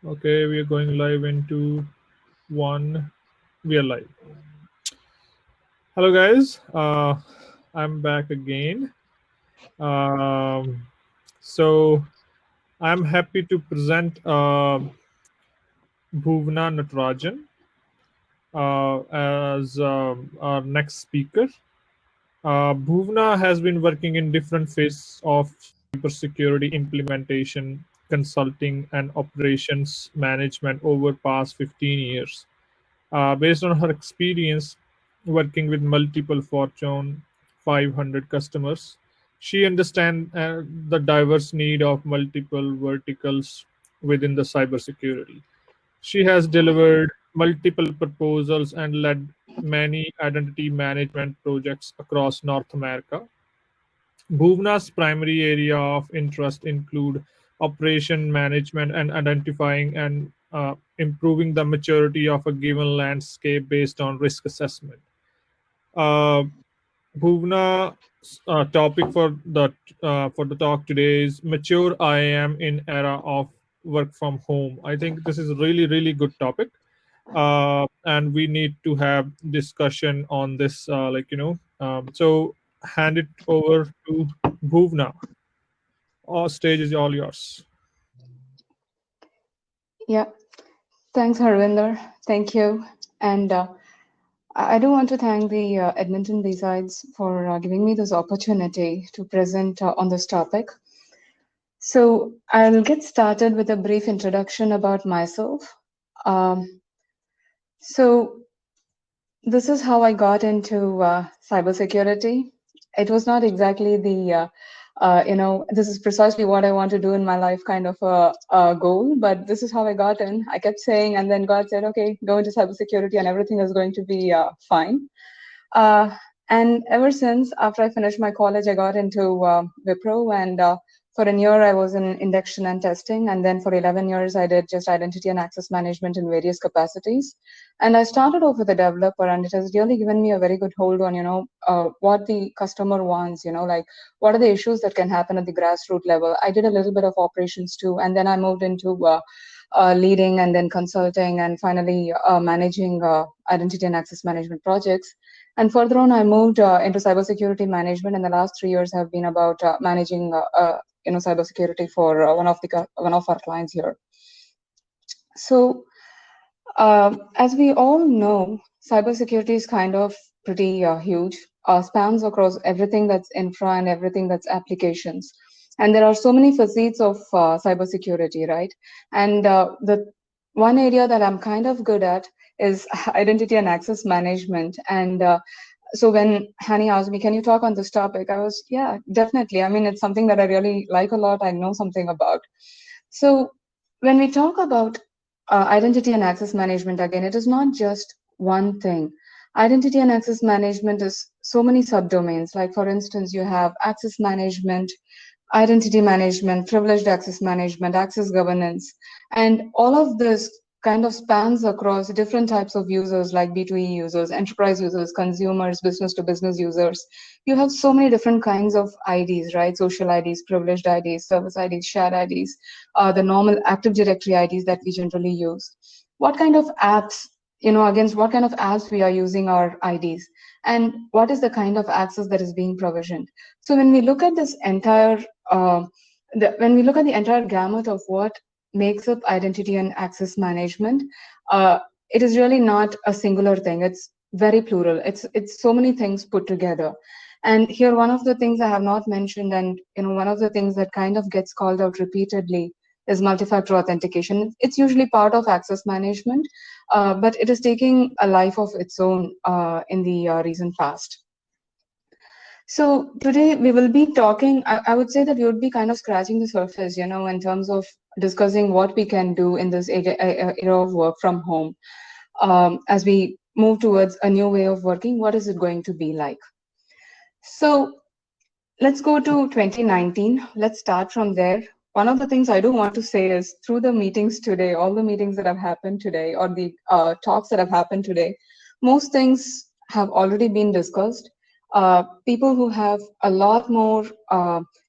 Okay, we are going live into one. We are live. Hello, guys. I'm back again. Um, so I'm happy to present Bhuvana Natarajan as our next speaker. Bhuvna has been working in different phases of cybersecurity implementation, consulting, and operations management over past 15 years. Based on her experience working with multiple Fortune 500 customers, she understands the diverse need of multiple verticals within the cybersecurity. She has delivered multiple proposals and led many identity management projects across North America. Bhuvna's primary area of interest include operation management and identifying and improving the maturity of a given landscape based on risk assessment. Uh, Bhuvna's topic for the talk today is mature IAM in era of work from home. I think this is a really good topic, and we need to have discussion on this. So hand it over to Bhuvna. All stage is all yours. Yeah, thanks, Harvinder. Thank you. And I do want to thank the Edmonton BSides for giving me this opportunity to present on this topic. So I'll get started with a brief introduction about myself. Um, so this is how I got into cybersecurity. It was not exactly this is precisely what I want to do in my life kind of a goal, but this is how I got in. I kept saying, and then God said, okay, go into cybersecurity and everything is going to be fine. Uh, and ever since, after I finished my college, I got into Wipro, and for a year I was in induction and testing, and then for 11 years I did just identity and access management in various capacities. And I started off with a developer, and it has really given me a very good hold on, what the customer wants, like what are the issues that can happen at the grassroots level. I did a little bit of operations too, and then I moved into leading and then consulting and finally managing identity and access management projects. And further on, I moved into cybersecurity management, and the last 3 years have been about managing, cybersecurity for one of our clients here. So, as we all know, cybersecurity is kind of pretty huge, spans across everything that's infra and everything that's applications. And there are so many facets of cybersecurity, right? And the one area that I'm kind of good at is identity and access management. And so when Hani asked me, can you talk on this topic? I was, yeah, definitely. I mean, it's something that I really like a lot. I know something about. So when we talk about identity and access management, again, it is not just one thing. Identity and access management is so many subdomains. Like, for instance, you have access management, identity management, privileged access management, access governance, and all of this kind of spans across different types of users like B2E users, enterprise users, consumers, business to business users. You have so many different kinds of IDs, right? Social IDs, privileged IDs, service IDs, shared IDs, the normal Active Directory IDs that we generally use. What kind of apps, against what kind of apps we are using our IDs, and what is the kind of access that is being provisioned. So when we look at this entire when we look at the entire gamut of what makes up identity and access management, it is really not a singular thing. It's very plural. It's so many things put together. And here, one of the things I have not mentioned, and one of the things that kind of gets called out repeatedly is multi-factor authentication. It's usually part of access management, but it is taking a life of its own in the recent past. So today we will be talking, I would say that we would be kind of scratching the surface, in terms of discussing what we can do in this era of work from home. As we move towards a new way of working, what is it going to be like? So let's go to 2019. Let's start from there. One of the things I do want to say is through the meetings today, all the meetings that have happened today, or the talks that have happened today, most things have already been discussed. people who have a lot more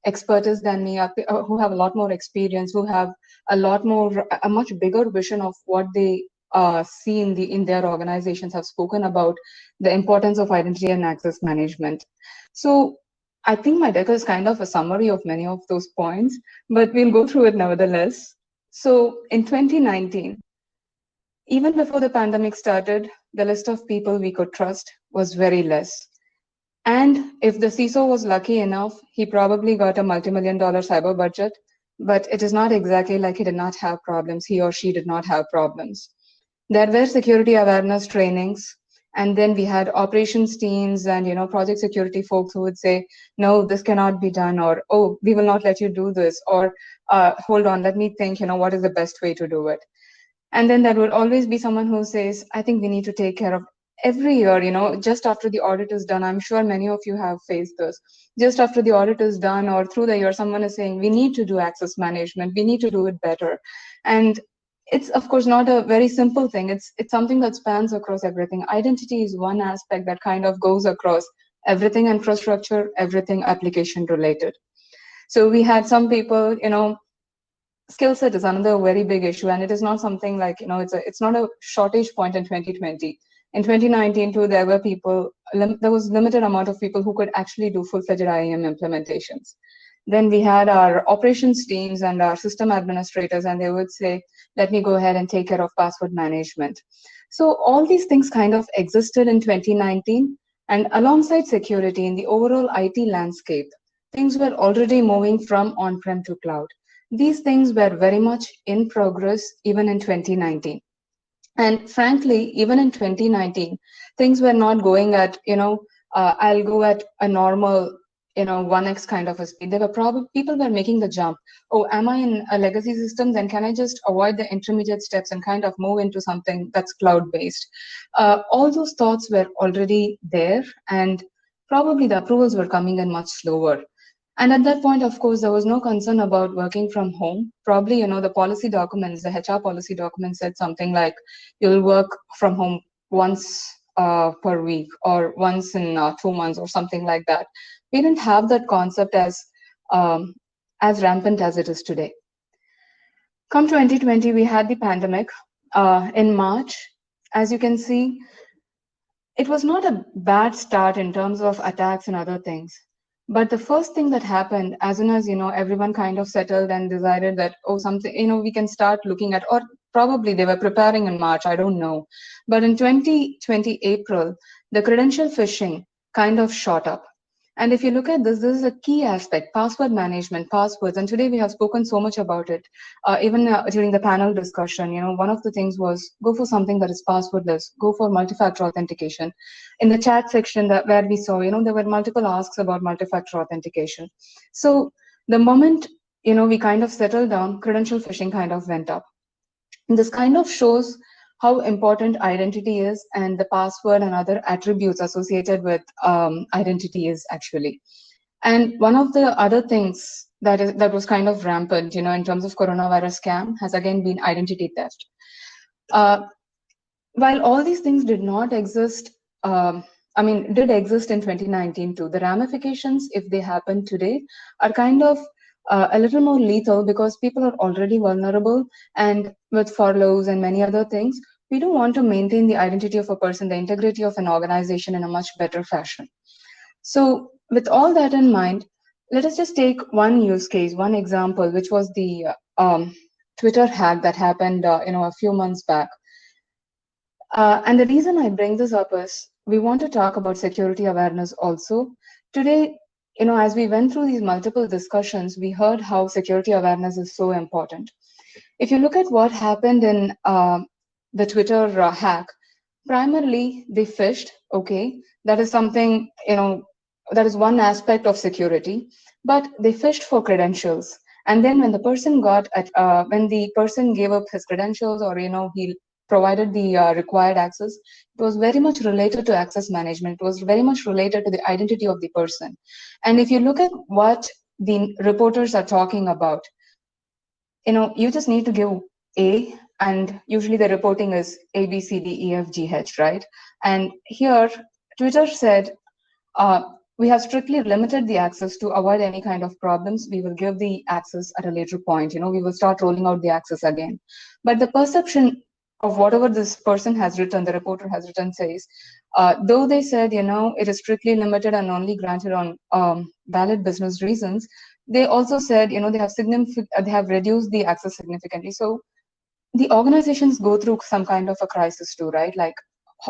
expertise than me, who have a lot more experience, who have a much bigger vision of what they see in their organizations, have spoken about the importance of identity and access management. So I think my deck is kind of a summary of many of those points, but we'll go through it nevertheless. So in 2019, even before the pandemic started, the list of people we could trust was very less. And if the CISO was lucky enough, he probably got a multi-million-dollar cyber budget, but it is not exactly like he did not have problems. He or she did not have problems. There were security awareness trainings, and then we had operations teams and project security folks who would say, no, this cannot be done, or oh, we will not let you do this, or hold on, let me think, what is the best way to do it. And then there would always be someone who says, I think we need to take care of every year, just after the audit is done. I'm sure many of you have faced this. Just after the audit is done or through the year, someone is saying, we need to do access management. We need to do it better. And it's, of course, not a very simple thing. It's something that spans across everything. Identity is one aspect that kind of goes across everything infrastructure, everything application related. So we had some people, skill set is another very big issue, and it is not something like it's not a shortage point in 2020. In 2019 too, there were people, there was limited amount of people who could actually do full-fledged IAM implementations. Then we had our operations teams and our system administrators, and they would say, let me go ahead and take care of password management. So all these things kind of existed in 2019, and alongside security in the overall IT landscape, things were already moving from on-prem to cloud. These things were very much in progress even in 2019. And frankly, even in 2019, things were not going at, I'll go at a normal, 1x kind of a speed. They were probably, people were making the jump. Oh, am I in a legacy system? Then can I just avoid the intermediate steps and kind of move into something that's cloud-based? All those thoughts were already there, and probably the approvals were coming in much slower. And at that point, of course, there was no concern about working from home. Probably, the policy documents, the HR policy documents said something like, you'll work from home once per week or once in 2 months or something like that. We didn't have that concept as rampant as it is today. Come 2020, we had the pandemic. In March, as you can see, it was not a bad start in terms of attacks and other things. But the first thing that happened, as soon as, everyone kind of settled and decided that, oh, something, we can start looking at, or probably they were preparing in March, I don't know. But in 2020 April, the credential phishing kind of shot up. And if you look at this is a key aspect, password management, passwords. And today we have spoken so much about it. Even during the panel discussion, one of the things was go for something that is passwordless, go for multi-factor authentication. In the chat section where we saw, there were multiple asks about multi-factor authentication. So the moment, we kind of settled down, credential phishing kind of went up. And this kind of shows how important identity is and the password and other attributes associated with identity is actually. And one of the other things that was kind of rampant, in terms of coronavirus scam has again been identity theft. While all these things did not exist, did exist in 2019 too, the ramifications, if they happen today, are kind of a little more lethal because people are already vulnerable, and with furloughs and many other things, we don't want to maintain the identity of a person, the integrity of an organization in a much better fashion. So with all that in mind, let us just take one use case, one example, which was the Twitter hack that happened a few months back. And the reason I bring this up is we want to talk about security awareness also. Today, as we went through these multiple discussions, we heard how security awareness is so important. If you look at what happened in the Twitter hack, primarily they phished, okay, that is something, that is one aspect of security, but they phished for credentials. And then when the person when the person gave up his credentials, or, he provided the required access, it was very much related to access management. It was very much related to the identity of the person. And if you look at what the reporters are talking about, you just need to give A, and usually the reporting is A, B, C, D, E, F, G, H, right? And here, Twitter said, we have strictly limited the access to avoid any kind of problems. We will give the access at a later point. We will start rolling out the access again. But the perception of whatever this person has written, the reporter has written, says, though they said, it is strictly limited and only granted on valid business reasons, they also said, they have reduced the access significantly. So the organizations go through some kind of a crisis too, right? Like,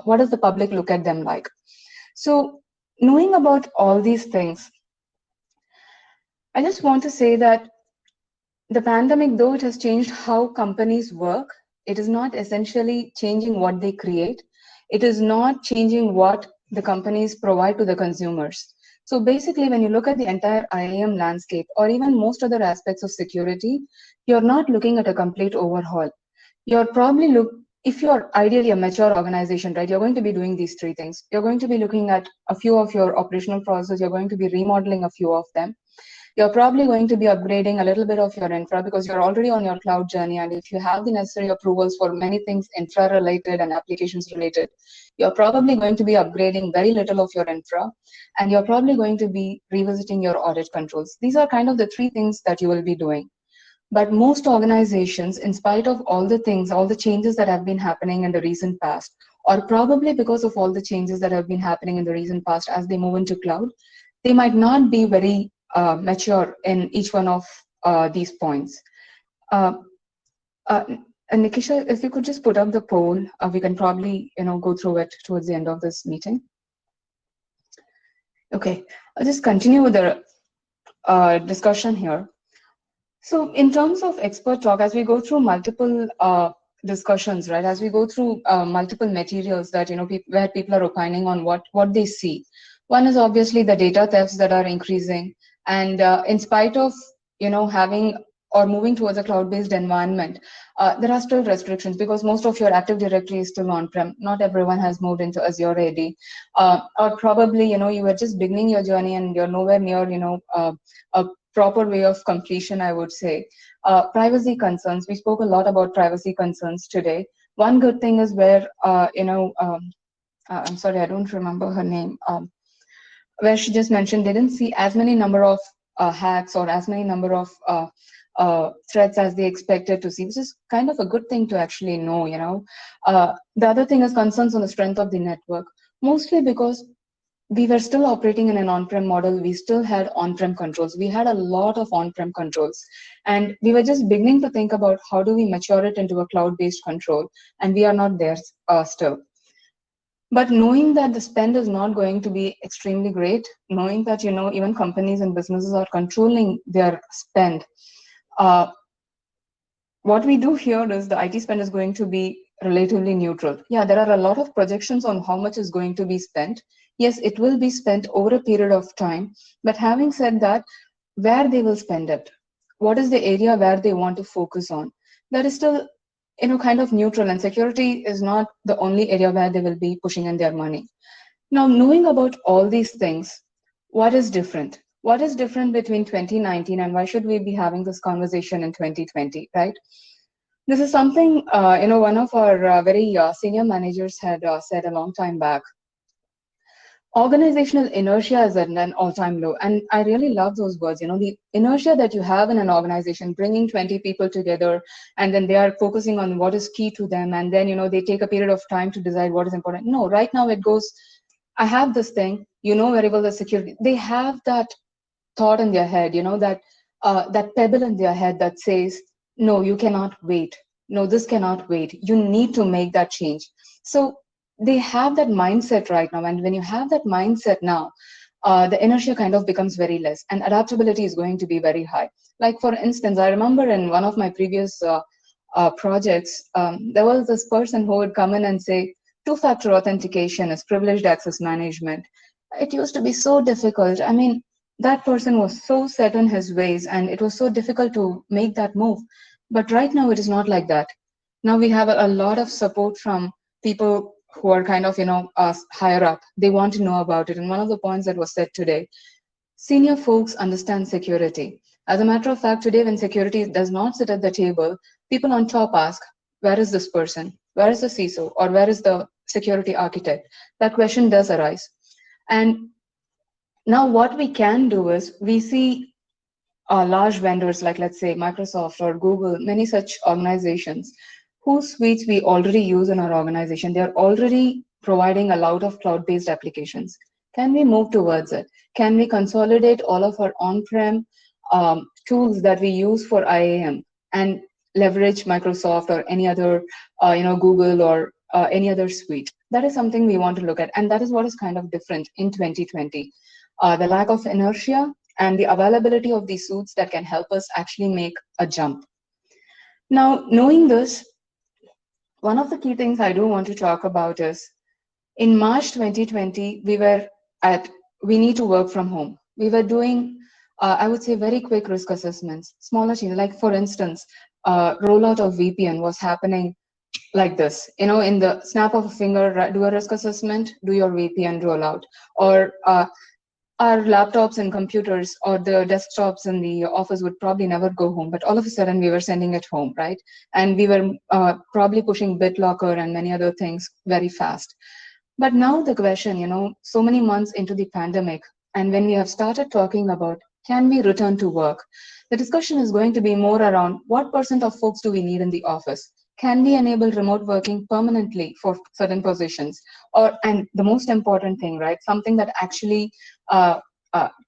what does the public look at them like? So knowing about all these things, I just want to say that the pandemic, though it has changed how companies work, it is not essentially changing what they create. It is not changing what the companies provide to the consumers. So basically, when you look at the entire IAM landscape or even most other aspects of security, you're not looking at a complete overhaul. You're probably if you're ideally a mature organization, right, you're going to be doing these three things. You're going to be looking at a few of your operational processes. You're going to be remodeling a few of them. You're probably going to be upgrading a little bit of your infra because you're already on your cloud journey. And if you have the necessary approvals for many things infra related and applications related, you're probably going to be upgrading very little of your infra. And you're probably going to be revisiting your audit controls. These are kind of the three things that you will be doing. But most organizations, in spite of all the things, all the changes that have been happening in the recent past, or probably because of all the changes that have been happening in the recent past as they move into cloud, they might not be very mature in each one of these points. Nikisha, if you could just put up the poll, we can probably go through it towards the end of this meeting. Okay, I'll just continue with the discussion here. So in terms of expert talk, as we go through multiple discussions, right, as we go through multiple materials that, where people are opining on what they see. One is obviously the data thefts that are increasing. And in spite of, having or moving towards a cloud-based environment, there are still restrictions because most of your Active Directory is still on-prem. Not everyone has moved into Azure AD. Or probably, you were just beginning your journey and you're nowhere near, a proper way of completion, I would say. Privacy concerns. We spoke a lot about privacy concerns today. One good thing is where, I'm sorry, I don't remember her name, where she just mentioned they didn't see as many number of hacks or as many number of threats as they expected to see, which is kind of a good thing to actually know, The other thing is concerns on the strength of the network, mostly because we were still operating in an on-prem model. We still had on-prem controls. We had a lot of on-prem controls. And we were just beginning to think about how do we mature it into a cloud-based control. And we are not there still. But knowing that the spend is not going to be extremely great, knowing that, even companies and businesses are controlling their spend, what we do here is the IT spend is going to be relatively neutral. Yeah, there are a lot of projections on how much is going to be spent. Yes, it will be spent over a period of time. But having said that, where they will spend it, what is the area where they want to focus on, that is still kind of neutral, and security is not the only area where they will be pushing in their money. Now, knowing about all these things, what is different? What is different between 2019 and why should we be having this conversation in 2020, right? This is something, one of our very senior managers had said a long time back. Organizational inertia is at an all-time low. And I really love those words, the inertia that you have in an organization, bringing 20 people together, and then they are focusing on what is key to them. And then, they take a period of time to decide what is important. No, right now it goes, I have this thing, very well the security. They have that thought in their head, that pebble in their head that says, no, you cannot wait. No, this cannot wait. You need to make that change. So they have that mindset right now. And when you have that mindset now, the inertia kind of becomes very less and adaptability is going to be very high. Like, for instance, I remember in one of my previous projects, there was this person who would come in and say, two-factor authentication is privileged access management. It used to be so difficult. I mean, that person was so set in his ways and it was so difficult to make that move. But right now it is not like that. Now we have a lot of support from people who are kind of, higher up. They want to know about it. And one of the points that was said today, senior folks understand security. As a matter of fact, today when security does not sit at the table, people on top ask, where is this person? Where is the CISO? Or where is the security architect? That question does arise. And Now, what we can do is we see large vendors like, let's say, Microsoft or Google, many such organizations whose suites we already use in our organization. They're already providing a lot of cloud-based applications. Can we move towards it? Can we consolidate all of our on-prem tools that we use for IAM and leverage Microsoft or any other, Google or any other suite? That is something we want to look at, and that is what is kind of different in 2020. The lack of inertia and the availability of these suits that can help us actually make a jump. Now, knowing this, one of the key things I do want to talk about is in March 2020, we need to work from home. We were doing, I would say, very quick risk assessments, smaller changes. Like, for instance, rollout of VPN was happening like this. In the snap of a finger, do a risk assessment, do your VPN rollout. Or our laptops and computers or the desktops in the office would probably never go home, but all of a sudden we were sending it home, right? And we were probably pushing BitLocker and many other things very fast. But now the question, so many months into the pandemic, and when we have started talking about can we return to work, the discussion is going to be more around what percent of folks do we need in the office? Can we enable remote working permanently for certain positions? And the most important thing, right? Something that actually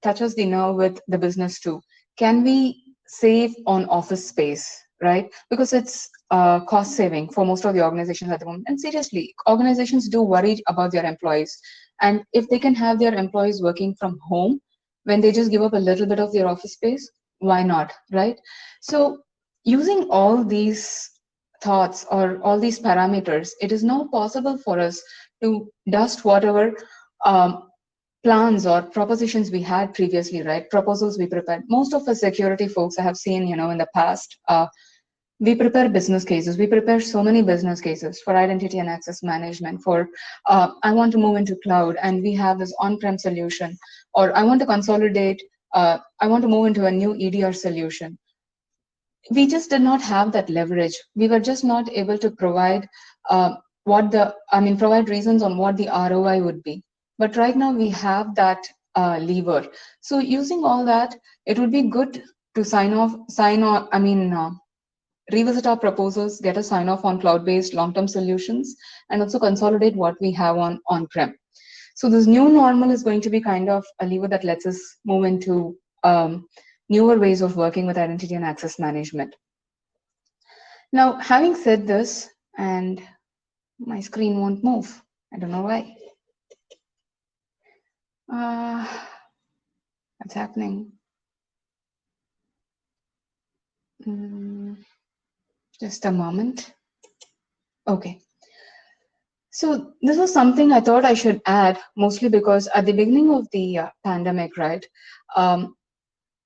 touches the nerve with the business too. Can we save on office space, right? Because it's cost saving for most of the organizations at the moment. And seriously, organizations do worry about their employees. And if they can have their employees working from home when they just give up a little bit of their office space, why not, right? So using all these thoughts or all these parameters, it is now possible for us to dust whatever plans or propositions we had previously, right? Proposals we prepared. Most of the security folks I have seen, in the past, we prepare business cases. We prepare so many business cases for identity and access management, for I want to move into cloud and we have this on-prem solution, or I want to consolidate, I want to move into a new EDR solution. We just did not have that leverage. We were just not able to provide provide reasons on what the ROI would be. But right now we have that lever. So using all that, it would be good to revisit our proposals, get a sign off on cloud-based long-term solutions, and also consolidate what we have on-prem. So this new normal is going to be kind of a lever that lets us move into newer ways of working with identity and access management. Now, having said this, and my screen won't move. I don't know why. What's happening? Just a moment. Okay. So this was something I thought I should add, mostly because at the beginning of the pandemic, right?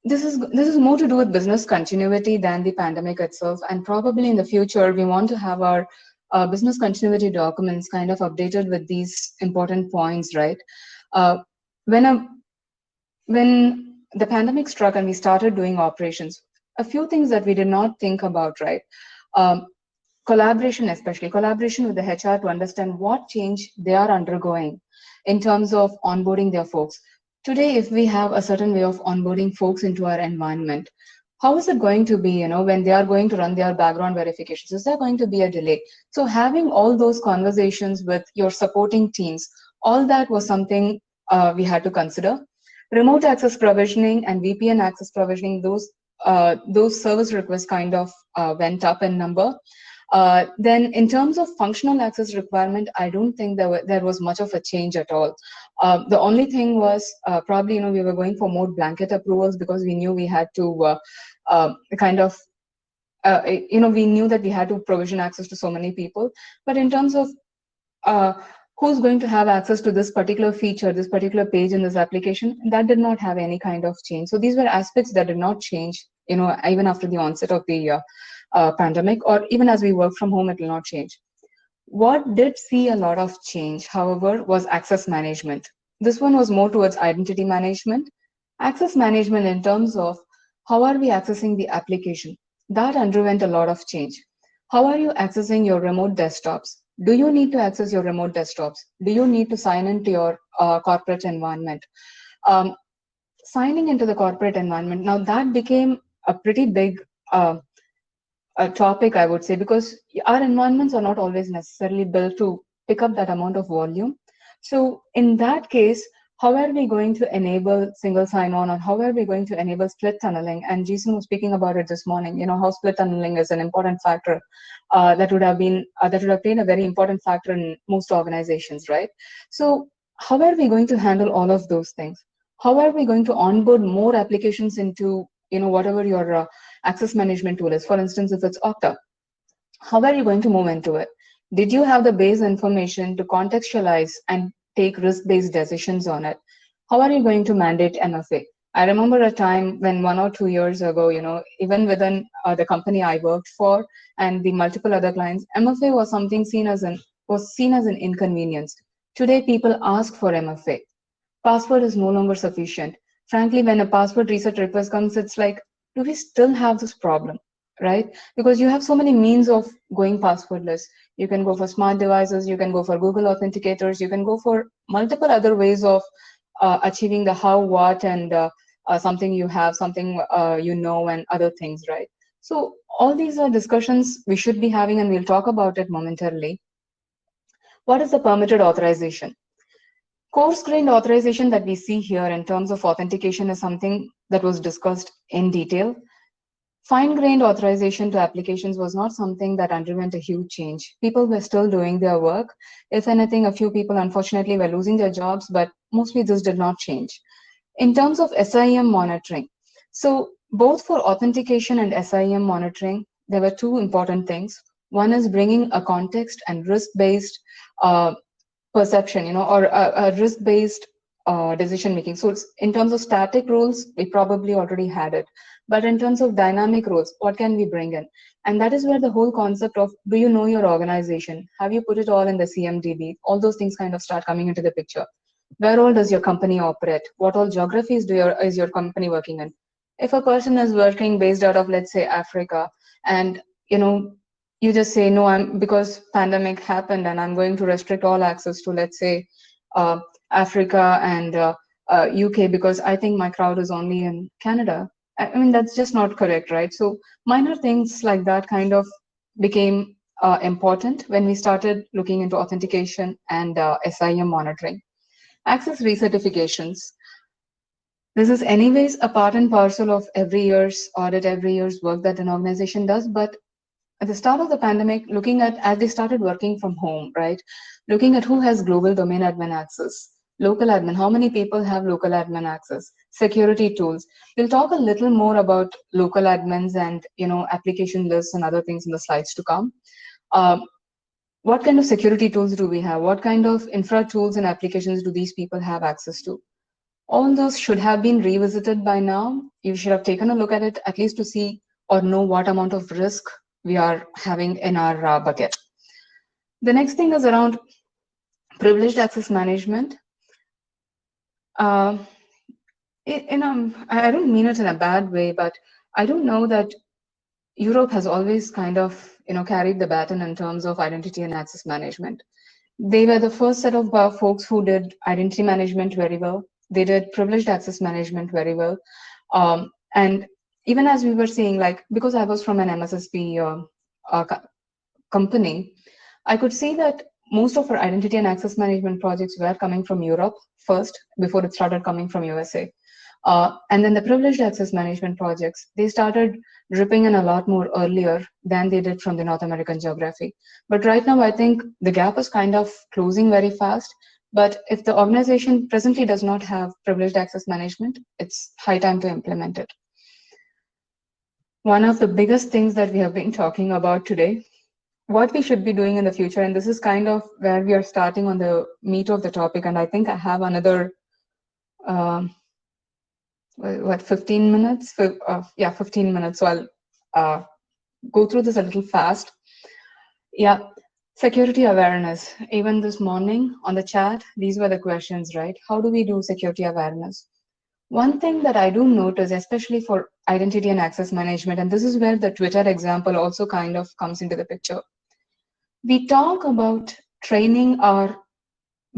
This is more to do with business continuity than the pandemic itself, and probably in the future we want to have our business continuity documents kind of updated with these important points, right? When the pandemic struck and we started doing operations, a few things that we did not think about, right? Collaboration, especially collaboration with the HR to understand what change they are undergoing in terms of onboarding their folks. Today, if we have a certain way of onboarding folks into our environment, how is it going to be, when they are going to run their background verifications? Is there going to be a delay? So having all those conversations with your supporting teams, all that was something we had to consider. Remote access provisioning and VPN access provisioning, those service requests kind of went up in number. Then in terms of functional access requirement, I don't think there was much of a change at all. The only thing was probably, we were going for more blanket approvals because we knew we had to we knew that we had to provision access to so many people. But in terms of who's going to have access to this particular feature, this particular page in this application, that did not have any kind of change. So these were aspects that did not change, even after the onset of the pandemic, or even as we work from home, it will not change. What did see a lot of change, however, was access management. This one was more towards identity management. Access management in terms of how are we accessing the application, that underwent a lot of change. How are you accessing your remote desktops? Do you need to access your remote desktops? Do you need to sign into your corporate environment? um, signing into the corporate environment. Now that became a pretty big a topic, I would say, because our environments are not always necessarily built to pick up that amount of volume. So in that case, how are we going to enable single sign-on, or how are we going to enable split tunneling? And Jason was speaking about it this morning. You know how split tunneling is an important factor that would have played a very important factor in most organizations, right? So how are we going to handle all of those things? How are we going to onboard more applications into whatever your access management tool is? For instance, if it's Okta, how are you going to move into it? Did you have the base information to contextualize and take risk-based decisions on it? How are you going to mandate MFA? I remember a time when 1 or 2 years ago, even within the company I worked for and the multiple other clients, MFA was something seen as an inconvenience. Today, people ask for MFA. Password is no longer sufficient. Frankly, when a password reset request comes, it's like, do we still have this problem, right? Because you have so many means of going passwordless. You can go for smart devices, you can go for Google authenticators, you can go for multiple other ways of achieving the how, what, and something you have, something and other things, right? So all these are discussions we should be having, and we'll talk about it momentarily. What is the permitted authorization? Coarse-grained authorization that we see here in terms of authentication is something that was discussed in detail. Fine-grained authorization to applications was not something that underwent a huge change. People were still doing their work. If anything, a few people unfortunately were losing their jobs, but mostly this did not change. In terms of SIEM monitoring, so both for authentication and SIEM monitoring, there were two important things. One is bringing a context and risk-based perception, or a risk-based decision making. So in terms of static rules, we probably already had it. But in terms of dynamic rules, what can we bring in? And that is where the whole concept of, do you know your organization? Have you put it all in the CMDB? All those things kind of start coming into the picture. Where all does your company operate? What all geographies is your company working in? If a person is working based out of, let's say, Africa, and you just say, no, I'm because pandemic happened and I'm going to restrict all access to, let's say, uh, Africa and UK, because I think my crowd is only in Canada. I mean, that's just not correct, right? So minor things like that kind of became important when we started looking into authentication and SIM monitoring. Access recertifications. This is anyways a part and parcel of every year's audit, every year's work that an organization does. But at the start of the pandemic, looking at as they started working from home, right? Looking at who has global domain admin access, local admin, how many people have local admin access, security tools. We'll talk a little more about local admins and application lists and other things in the slides to come. What kind of security tools do we have? What kind of infra tools and applications do these people have access to? All those should have been revisited by now. You should have taken a look at it, at least to see or know what amount of risk we are having in our bucket. The next thing is around privileged access management. I don't mean it in a bad way, but I don't know that Europe has always kind of carried the baton in terms of identity and access management. They were the first set of folks who did identity management very well. They did privileged access management very well. And even as we were saying, like, because I was from an MSSP company, I could see that most of our identity and access management projects were coming from Europe first before it started coming from USA. And then the privileged access management projects, they started dripping in a lot more earlier than they did from the North American geography. But right now, I think the gap is kind of closing very fast. But if the organization presently does not have privileged access management, it's high time to implement it. One of the biggest things that we have been talking about today, what we should be doing in the future, and this is kind of where we are starting on the meat of the topic, and I think I have another 15 minutes? 15 minutes. So I'll go through this a little fast. Yeah, security awareness. Even this morning on the chat, these were the questions, right? How do we do security awareness? One thing that I do notice, especially for identity and access management, and this is where the Twitter example also kind of comes into the picture. We talk about training our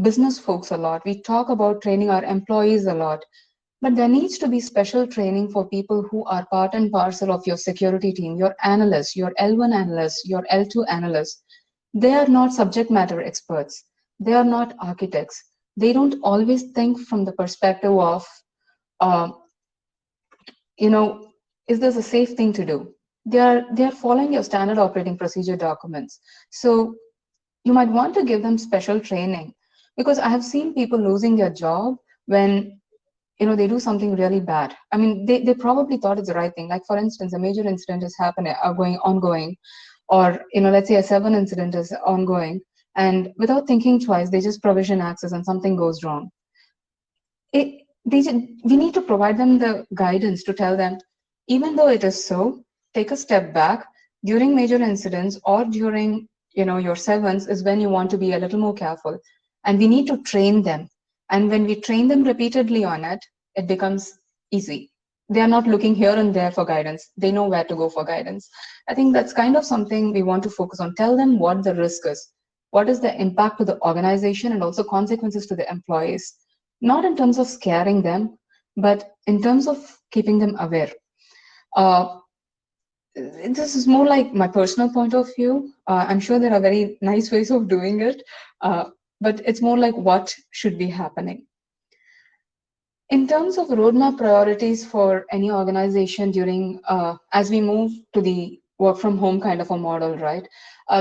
business folks a lot. We talk about training our employees a lot. But there needs to be special training for people who are part and parcel of your security team, your analysts, your L1 analysts, your L2 analysts. They are not subject matter experts. They are not architects. They don't always think from the perspective of, uh, you know, is this a safe thing to do? They are following your standard operating procedure documents. So you might want to give them special training, because I have seen people losing their job when they do something really bad. I mean, they probably thought it's the right thing. Like, for instance, a major incident is happening, going ongoing, or let's say a 7 incident is ongoing, and without thinking twice, they just provision access and something goes wrong. We need to provide them the guidance to tell them, even though it is so, take a step back. During major incidents or during your sevens is when you want to be a little more careful, and we need to train them. And when we train them repeatedly on it, it becomes easy. They are not looking here and there for guidance. They know where to go for guidance. I think that's kind of something we want to focus on. Tell them what the risk is, what is the impact to the organization, and also consequences to the employees. Not in terms of scaring them, but in terms of keeping them aware. Uh, this is more like my personal point of view. I'm sure there are very nice ways of doing it, but it's more like what should be happening. In terms of roadmap priorities for any organization during, as we move to the work from home kind of a model, right?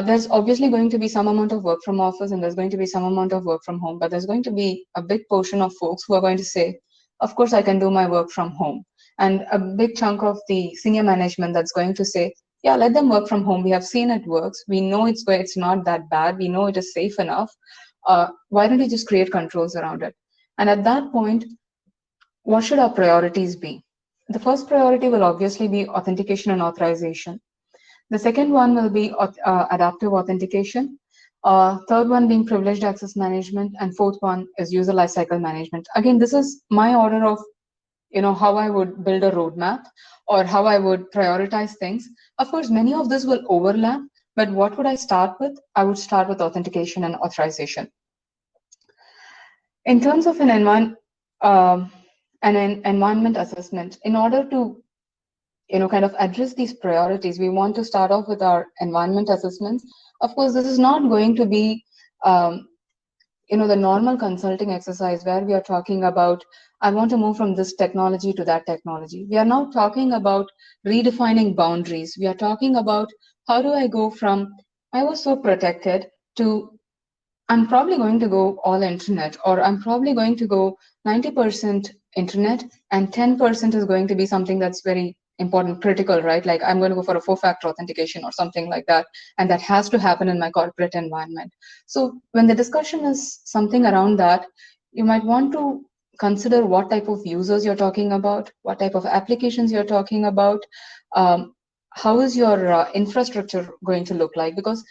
There's obviously going to be some amount of work from office, and there's going to be some amount of work from home, but there's going to be a big portion of folks who are going to say, of course, I can do my work from home. And a big chunk of the senior management that's going to say, yeah, let them work from home. We have seen it works. We know it's not that bad. We know it is safe enough. Why don't we just create controls around it? And at that point, what should our priorities be? The first priority will obviously be authentication and authorization. The second one will be adaptive authentication. Third one being privileged access management, and fourth one is user lifecycle management. Again, this is my order of how I would build a roadmap or how I would prioritize things. Of course, many of this will overlap, but what would I start with? I would start with authentication and authorization. In terms of an environment assessment, in order to kind of address these priorities, we want to start off with our environment assessments. Of course, this is not going to be the normal consulting exercise where we are talking about, I want to move from this technology to that technology. We are now talking about redefining boundaries. We are talking about, how do I go from, I was so protected, to I'm probably going to go all internet, or I'm probably going to go 90% internet, and 10% is going to be something that's very important, critical, right? Like, I'm going to go for a 4-factor authentication or something like that, and that has to happen in my corporate environment. So when the discussion is something around that, you might want to consider what type of users you're talking about, what type of applications you're talking about, how is your infrastructure going to look like? Because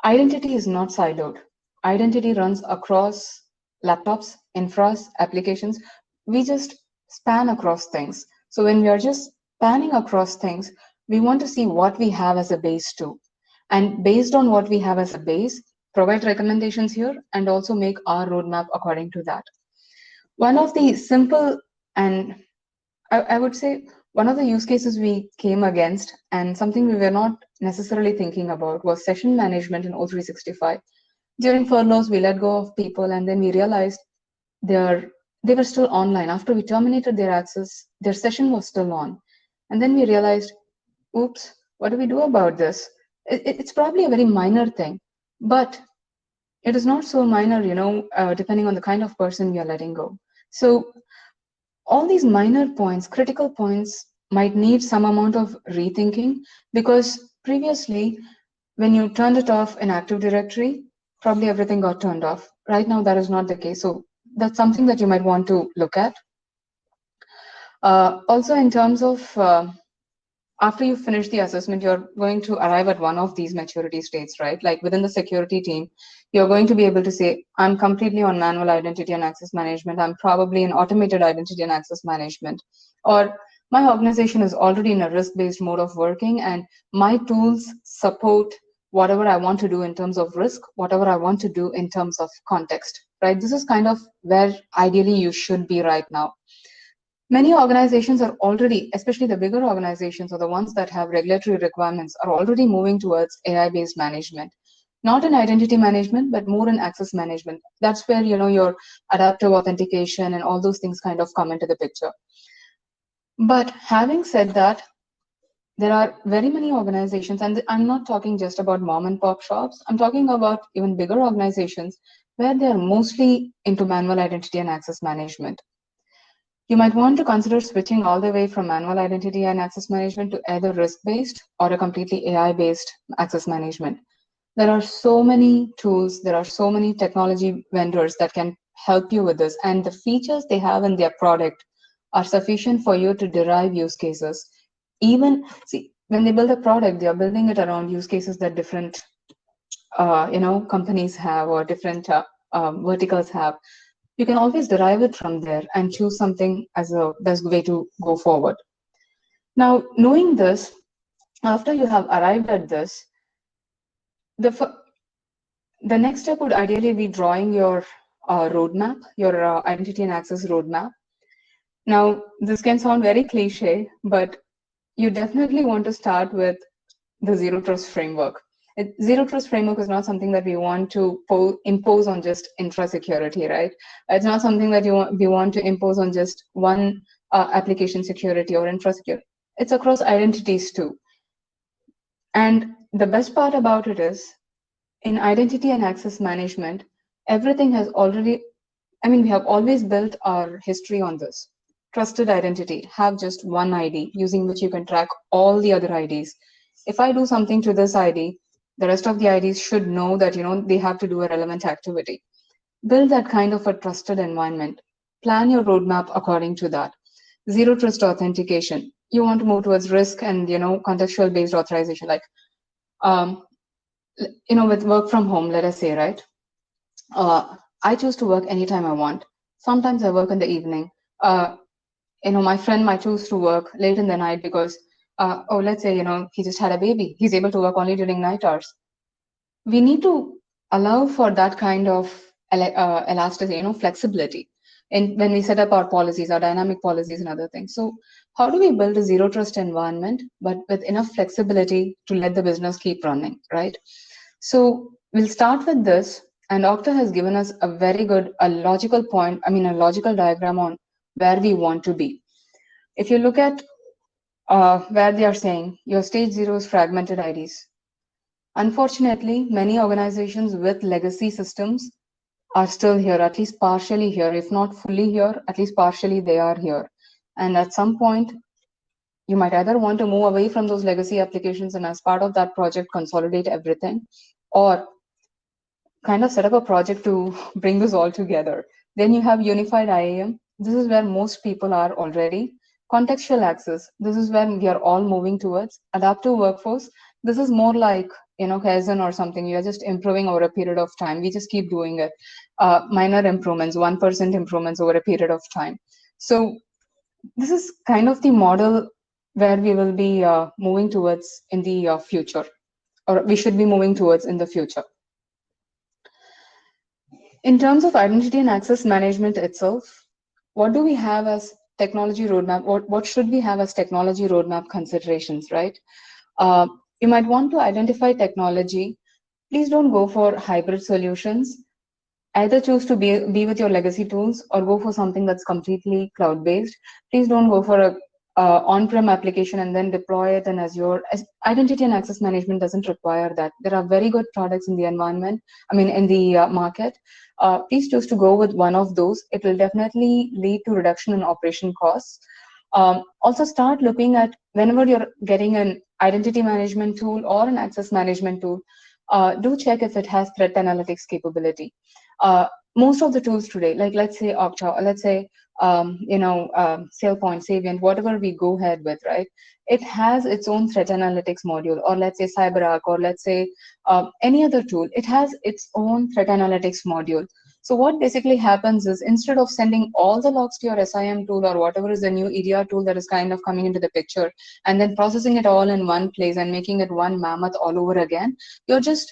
identity is not siloed. Identity runs across laptops, infras, applications. We just span across things. So when we are just spanning across things, we want to see what we have as a base too. And based on what we have as a base, provide recommendations here and also make our roadmap according to that. One of the simple, and I would say, one of the use cases we came against and something we were not necessarily thinking about was session management in O365. During furloughs, we let go of people, and then we realized they were still online. After we terminated their access, their session was still on. And then we realized, oops, what do we do about this? It's probably a very minor thing, but it is not so minor, depending on the kind of person we are letting go. So all these minor points, critical points, might need some amount of rethinking, because previously, when you turned it off in Active Directory, probably everything got turned off. Right now, that is not the case. So that's something that you might want to look at. Also, in terms of after you finish the assessment, you're going to arrive at one of these maturity states, right? Like within the security team, you're going to be able to say, I'm completely on manual identity and access management. I'm probably in automated identity and access management. Or my organization is already in a risk-based mode of working, and my tools support whatever I want to do in terms of risk, whatever I want to do in terms of context. right? This is kind of where ideally you should be right now. Many organizations are already, especially the bigger organizations or the ones that have regulatory requirements, are already moving towards AI-based management. Not in identity management, but more in access management. That's where, your adaptive authentication and all those things kind of come into the picture. But having said that, there are very many organizations, and I'm not talking just about mom and pop shops. I'm talking about even bigger organizations where they're mostly into manual identity and access management. You might want to consider switching all the way from manual identity and access management to either risk-based or a completely AI-based access management. There are so many tools, there are so many technology vendors that can help you with this, and the features they have in their product are sufficient for you to derive use cases. Even, see, when they build a product, they are building it around use cases that different companies have or different verticals have. You can always derive it from there and choose something as a best way to go forward. Now, knowing this, after you have arrived at this, the next step would ideally be drawing your roadmap, your identity and access roadmap. Now, this can sound very cliche, but you definitely want to start with the zero trust framework. Zero trust framework is not something that we want to impose on just infra security, right? It's not something that we want to impose on just one application security or infra security. It's across identities too. And the best part about it is, in identity and access management, everything has already, we have always built our history on this. Trusted identity, have just one ID using which you can track all the other IDs. If I do something to this ID, the rest of the IDs should know that, they have to do a relevant activity. Build that kind of a trusted environment. Plan your roadmap according to that. Zero trust authentication. You want to move towards risk and, contextual based authorization, like, with work from home, let us say, right? I choose to work anytime I want. Sometimes I work in the evening. My friend might choose to work late in the night because, let's say, he just had a baby. He's able to work only during night hours. We need to allow for that kind of elasticity, flexibility, and when we set up our policies, our dynamic policies and other things. So how do we build a zero trust environment, but with enough flexibility to let the business keep running, right? So we'll start with this, and Okta has given us a very good, a logical diagram on where we want to be. If you look at where they are saying your stage 0 is fragmented IDs. Unfortunately, many organizations with legacy systems are still here, at least partially here. If not fully here, at least partially they are here. And at some point, you might either want to move away from those legacy applications and as part of that project, consolidate everything, or kind of set up a project to bring this all together. Then you have unified IAM. This is where most people are already. Contextual access. This is where we are all moving towards. Adaptive workforce. This is more like, Kaizen or something. You are just improving over a period of time. We just keep doing it. Minor improvements, 1% improvements over a period of time. So this is kind of the model where we will be moving towards in the future, or we should be moving towards in the future. In terms of identity and access management itself, what do we have as technology roadmap? What should we have as technology roadmap considerations, right? You might want to identify technology. Please don't go for hybrid solutions. Either choose to be with your legacy tools or go for something that's completely cloud-based. Please don't go for a on-prem application and then deploy it in Azure. Identity and access management doesn't require that. There are very good products in the environment, in the market. Please choose to go with one of those. It will definitely lead to reduction in operation costs. Also start looking at, whenever you're getting an identity management tool or an access management tool, do check if it has threat analytics capability. Most of the tools today, like let's say Okta, let's say SailPoint, Savient, whatever we go ahead with, right? It has its own threat analytics module, or let's say CyberArk, or let's say any other tool. It has its own threat analytics module. So what basically happens is, instead of sending all the logs to your SIM tool or whatever is the new EDR tool that is kind of coming into the picture, and then processing it all in one place and making it one mammoth all over again, you're just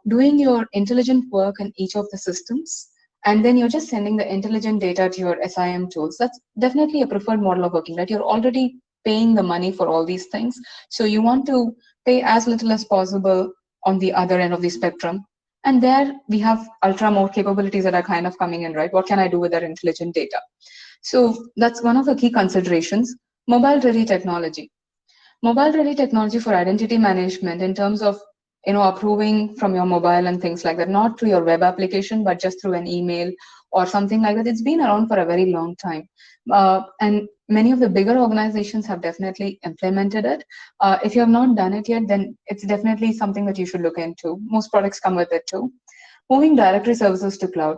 doing your intelligent work in each of the systems and then you're just sending the intelligent data to your SIM tools. That's definitely a preferred model of working, right? You're already paying the money for all these things. So you want to pay as little as possible on the other end of the spectrum. And there we have ultra mode capabilities that are kind of coming in, right? What can I do with that intelligent data? So that's one of the key considerations. Mobile ready technology. Mobile ready technology for identity management in terms of approving from your mobile and things like that, not through your web application, but just through an email or something like that. It's been around for a very long time. And many of the bigger organizations have definitely implemented it. If you have not done it yet, then it's definitely something that you should look into. Most products come with it too. Moving directory services to cloud.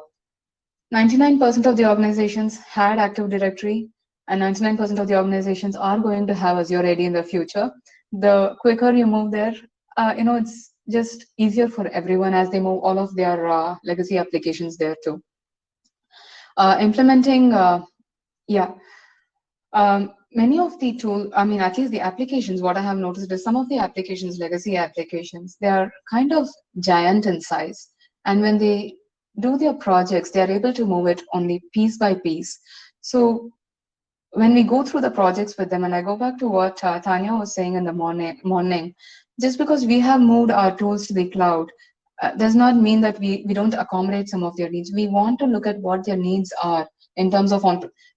99% of the organizations had Active Directory, and 99% of the organizations are going to have Azure AD in the future. The quicker you move there, it's just easier for everyone as they move all of their legacy applications there too. Implementing, yeah. Many of the at least the applications, what I have noticed is some of the applications, legacy applications, they are kind of giant in size. And when they do their projects, they are able to move it only piece by piece. So when we go through the projects with them, and I go back to what Tanya was saying in the morning, just because we have moved our tools to the cloud, does not mean that we don't accommodate some of their needs. We want to look at what their needs are in terms of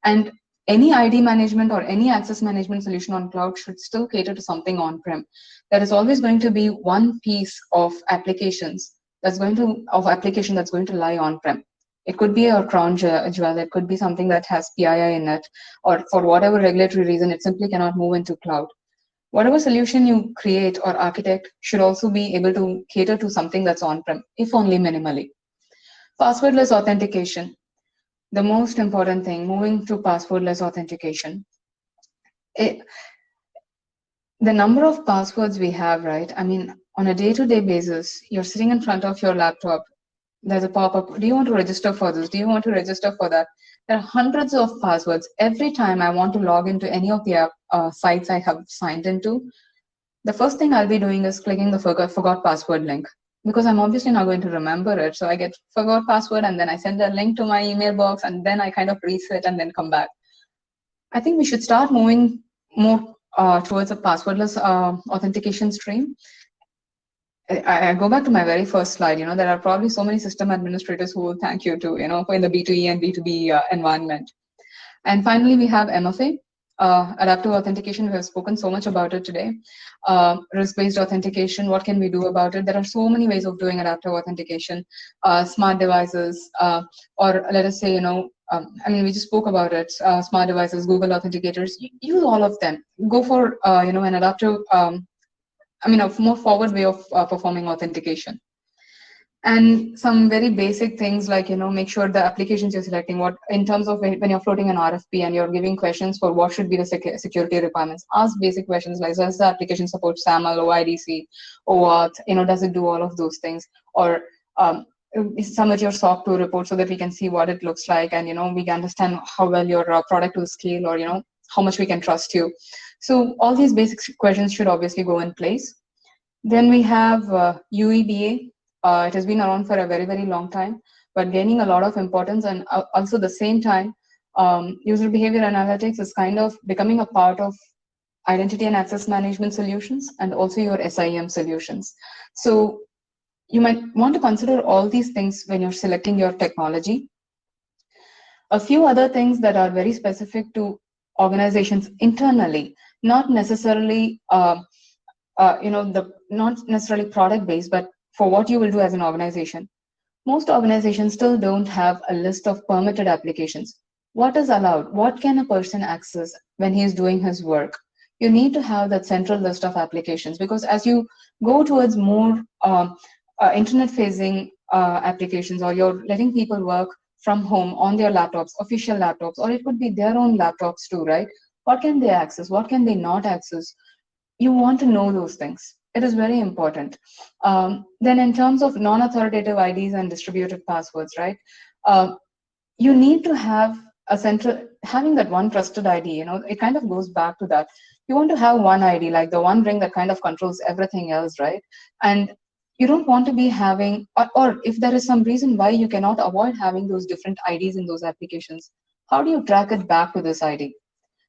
and any ID management or any access management solution on cloud should still cater to something on-prem. There is always going to be one piece of application that's going to lie on-prem. It could be a crown jewel, it could be something that has PII in it, or for whatever regulatory reason, it simply cannot move into cloud. Whatever solution you create or architect should also be able to cater to something that's on-prem, if only minimally. Passwordless authentication. The most important thing, moving to passwordless authentication. The number of passwords we have, right? I mean, on a day-to-day basis, you're sitting in front of your laptop, there's a pop-up, do you want to register for this? Do you want to register for that? There are hundreds of passwords. Every time I want to log into any of the sites I have signed into, the first thing I'll be doing is clicking the forgot password link, because I'm obviously not going to remember it. So I get forgot password, and then I send a link to my email box, and then I kind of reset and then come back. I think we should start moving more towards a passwordless authentication stream. I go back to my very first slide. There are probably so many system administrators who will thank you too, in the B2E and B2B environment. And finally, we have MFA, adaptive authentication. We have spoken so much about it today. Risk-based authentication, what can we do about it? There are so many ways of doing adaptive authentication. Smart devices, or let us say, we just spoke about it. Smart devices, Google authenticators, use all of them. Go for, an adaptive, a more forward way of performing authentication. And some very basic things like, make sure the applications you're selecting, what in terms of when you're floating an RFP and you're giving questions for what should be the security requirements, ask basic questions like, does the application support SAML, OIDC, OAuth, does it do all of those things? Or submit your SOC 2 report so that we can see what it looks like, and, we can understand how well your product will scale, or, how much we can trust you. So all these basic questions should obviously go in place. Then we have UEBA. It has been around for a very, very long time, but gaining a lot of importance. And also the same time, user behavior analytics is kind of becoming a part of identity and access management solutions, and also your SIEM solutions. So you might want to consider all these things when you're selecting your technology. A few other things that are very specific to organizations internally, not necessarily not necessarily product based, but for what you will do as an organization. Most organizations still don't have a list of permitted applications. What is allowed? What can a person access when he is doing his work? You need to have that central list of applications, because as you go towards more internet facing applications, or you're letting people work from home on their laptops, official laptops, or it could be their own laptops too, right? What can they access? What can they not access? You want to know those things. It is very important. Then in terms of non-authoritative IDs and distributed passwords, right? You need to have having that one trusted ID, it kind of goes back to that. You want to have one ID, like the one ring that kind of controls everything else, right? And you don't want to be having, or if there is some reason why you cannot avoid having those different IDs in those applications, how do you track it back to this ID?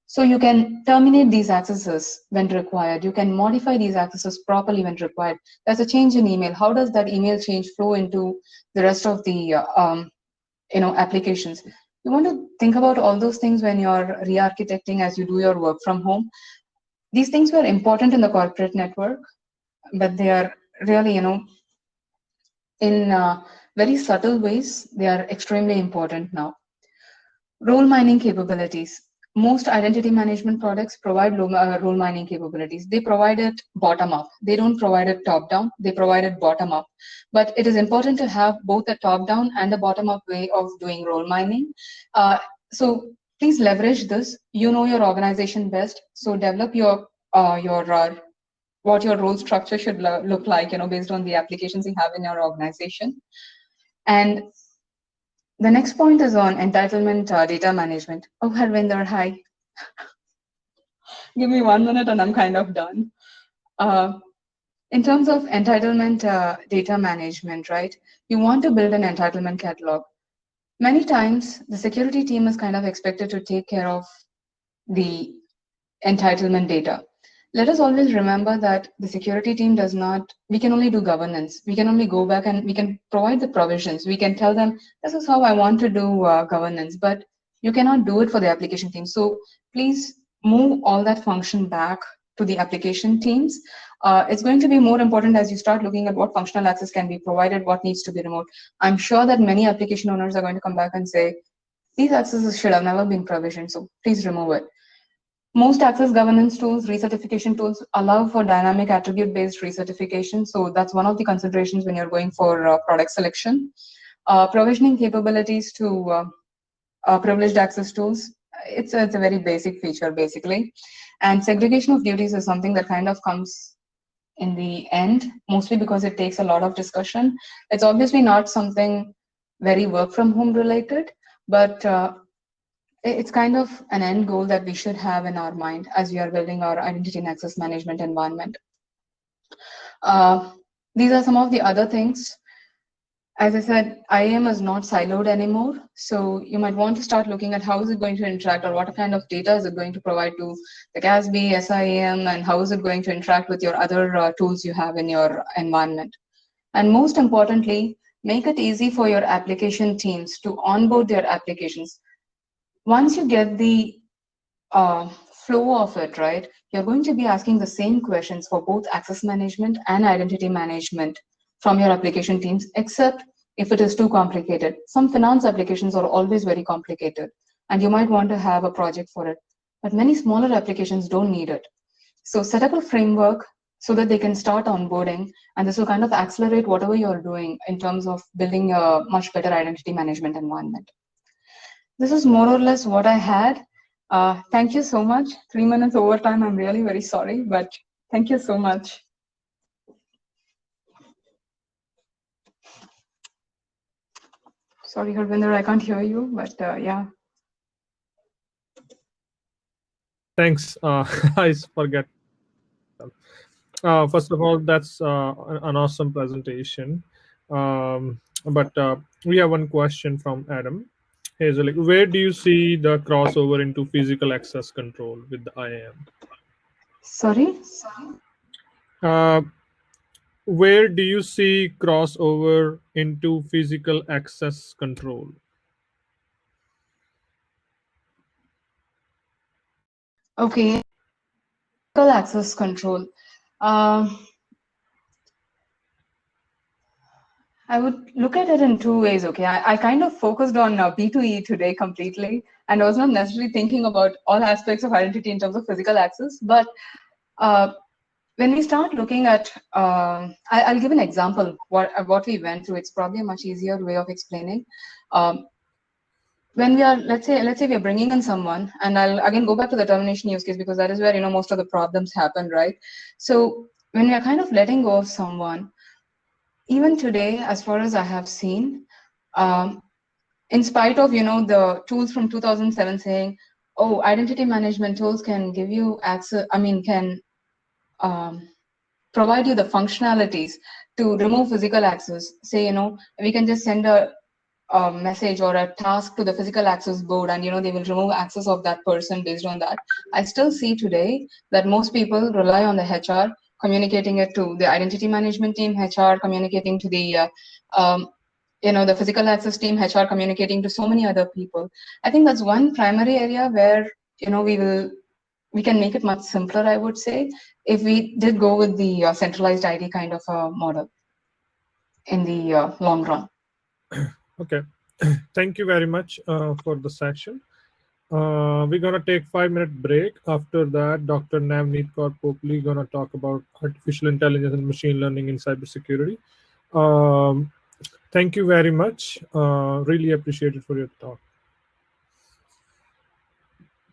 So you can terminate these accesses when required. You can modify these accesses properly when required. There's a change in email. How does that email change flow into the rest of the applications? You want to think about all those things when you're re-architecting as you do your work from home. These things were important in the corporate network, but they are really, in very subtle ways, they are extremely important now. Role mining capabilities. Most identity management products provide role mining capabilities. They provide it bottom up. They don't provide it top down. They provide it bottom up. But it is important to have both a top down and a bottom up way of doing role mining. So please leverage this. You know your organization best. So develop your what your role structure should look like, based on the applications you have in your organization. And the next point is on entitlement data management. Oh, Harvinder, hi. Give me 1 minute and I'm kind of done. In terms of entitlement data management, right? You want to build an entitlement catalog. Many times, the security team is kind of expected to take care of the entitlement data. Let us always remember that the security team does not, we can only do governance. We can only go back and we can provide the provisions. We can tell them, this is how I want to do governance, but you cannot do it for the application team. So please move all that function back to the application teams. It's going to be more important as you start looking at what functional access can be provided, what needs to be removed. I'm sure that many application owners are going to come back and say, these accesses should have never been provisioned, so please remove it. Most access governance tools, recertification tools allow for dynamic attribute-based recertification. So that's one of the considerations when you're going for product selection. Provisioning capabilities to privileged access tools. It's a very basic feature, basically. And segregation of duties is something that kind of comes in the end, mostly because it takes a lot of discussion. It's obviously not something very work from home related, but it's kind of an end goal that we should have in our mind as we are building our identity and access management environment. These are some of the other things. As I said, IAM is not siloed anymore. So you might want to start looking at how is it going to interact or what kind of data is it going to provide to the CASB, SIAM, and how is it going to interact with your other tools you have in your environment. And most importantly, make it easy for your application teams to onboard their applications. Once you get the flow of it, right, you're going to be asking the same questions for both access management and identity management from your application teams, except if it is too complicated. Some finance applications are always very complicated, and you might want to have a project for it. But many smaller applications don't need it. So set up a framework so that they can start onboarding, and this will kind of accelerate whatever you're doing in terms of building a much better identity management environment. This is more or less what I had. Thank you so much. 3 minutes overtime. I'm really very sorry, but thank you so much. Sorry, Harvinder, I can't hear you, but yeah. Thanks. I forget. First of all, that's an awesome presentation. But we have one question from Adam. Here's like, where do you see the crossover into physical access control with the IAM? Sorry? Where do you see crossover into physical access control? Okay, physical access control. I would look at it in two ways, okay? I kind of focused on B2E today completely, and I was not necessarily thinking about all aspects of identity in terms of physical access. But when we start looking at, I'll give an example what we went through. It's probably a much easier way of explaining. When we are, let's say we are bringing in someone, and I'll again go back to the termination use case because that is where most of the problems happen, right? So when we are kind of letting go of someone, even today, as far as I have seen, in spite of the tools from 2007 saying, oh, identity management tools can give you access, can provide you the functionalities to remove physical access. Say, we can just send a message or a task to the physical access board, and they will remove access of that person based on that. I still see today that most people rely on the HR communicating it to the identity management team, HR communicating to the the physical access team, HR communicating to so many other people. I think that's one primary area where we can make it much simpler, I would say, if we did go with the centralized ID kind of a model in the long run. Okay. Thank you very much for the session. We're gonna take 5-minute break. After that, Dr. Navneet Kaur Popli gonna talk about artificial intelligence and machine learning in cybersecurity. Thank you very much. Really appreciate it for your talk.